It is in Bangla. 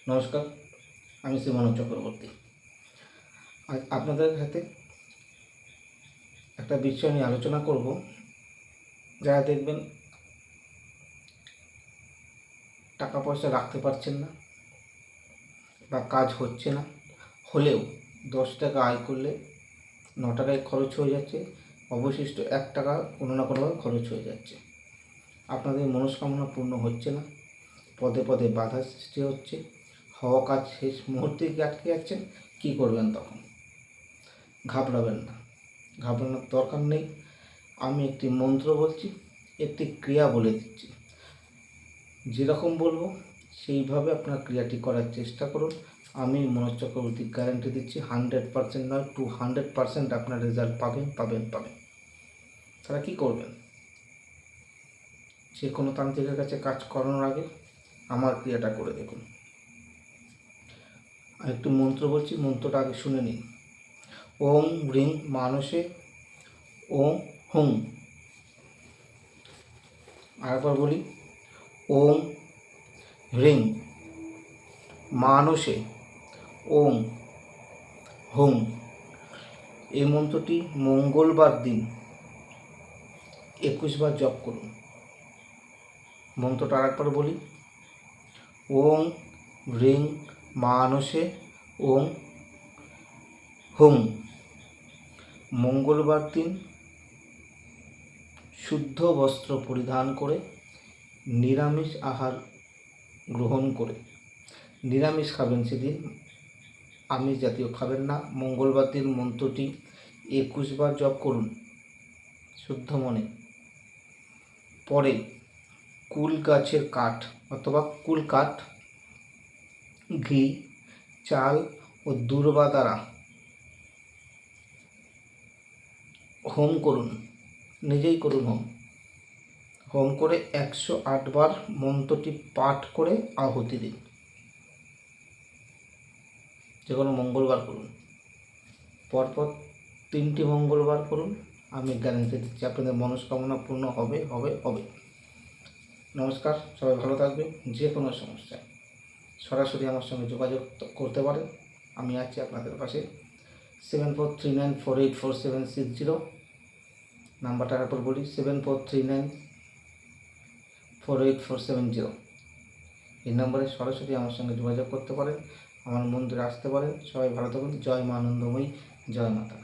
নমস্কার, আমি শ্রীমান চক্রবর্তী। আজ আপনাদের সাথে একটা বিষয় নিয়ে আলোচনা করব। যারা দেখবেন টাকা পয়সা রাখতে পারছেন না বা কাজ হচ্ছে না, হলেও 10 টাকা আয় করলে 9 টাকায় খরচ হয়ে যাচ্ছে, অবশিষ্ট 1 টাকা কোনো না কোনোভাবে খরচ হয়ে যাচ্ছে। আপনাদের মনস্কামনা পূর্ণ হচ্ছে না, পদে পদে বাধা সৃষ্টি হচ্ছে, হওয়া কাজ শেষ মুহূর্তে আটকে যাচ্ছেন। কী করবেন তখন? ঘাবড়াবেন না, ঘাবড়ানোর দরকার নেই। আমি একটি মন্ত্র বলছি, একটি ক্রিয়া বলে দিচ্ছি। যেরকম বলবো সেইভাবে আপনার ক্রিয়াটি করার চেষ্টা করুন। আমি মনোজ চক্রবর্তী গ্যারান্টি দিচ্ছি 100% নয় 200% আপনার রেজাল্ট পাবেন। তারা কি করবেন? যে কোনো তান্ত্রিকের কাছে কাজ করানোর আগে আমার ক্রিয়াটা করে দেখুন। আর একটু মন্ত্র বলছি, মন্ত্রটা আগে শুনে নিন। ওম হ্রিং মানসে ওম হুম। আরেকবার বলি, ওম হ্রিং মানসে ওম হুম। এই মন্ত্রটি মঙ্গলবার দিন 21 বার জপ করুন। মন্ত্রটা আরেকবার বলি, ওম হ্রিং মানসে ওম হুম। মঙ্গলবার দিন শুদ্ধ বস্ত্র পরিধান করে নিরামিষ আহার গ্রহণ করে, নিরামিষ খাবেন সেদিন, আমিষ জাতীয় খাবেন না। মঙ্গলবার দিন মন্ত্রটি 21 বার জপ করুন শুদ্ধ মনে। পরে কুল গাছের কাঠ অথবা কুল কাঠ, ঘি, চাল ও দূর্বা দ্বারা হোম করুন। নিজেই করুন হোম করে 108 বার মন্ত্রটি পাঠ করে আহুতি দিন। যে কোনো মঙ্গলবার করুন, পরপর 3টি মঙ্গলবার করুন। আমি গ্যারান্টি দিচ্ছি আপনাদের মনস্কামনা পূর্ণ হবে। নমস্কার, সবাই ভালো থাকবেন। যে কোনো সমস্যায় সরাসরি আমার সঙ্গে যোগাযোগ করতে পারেন, আমি আছি আপনাদের পাশে। 7439484760 নাম্বারটার উপর বলি, 7439484760। এই নম্বরে সরাসরি আমার সঙ্গে যোগাযোগ করতে পারেন, আমার মন্দিরে আসতে পারেন। সবাই ভালো থাকুন। জয় মা আনন্দময়ী, জয় মাতা।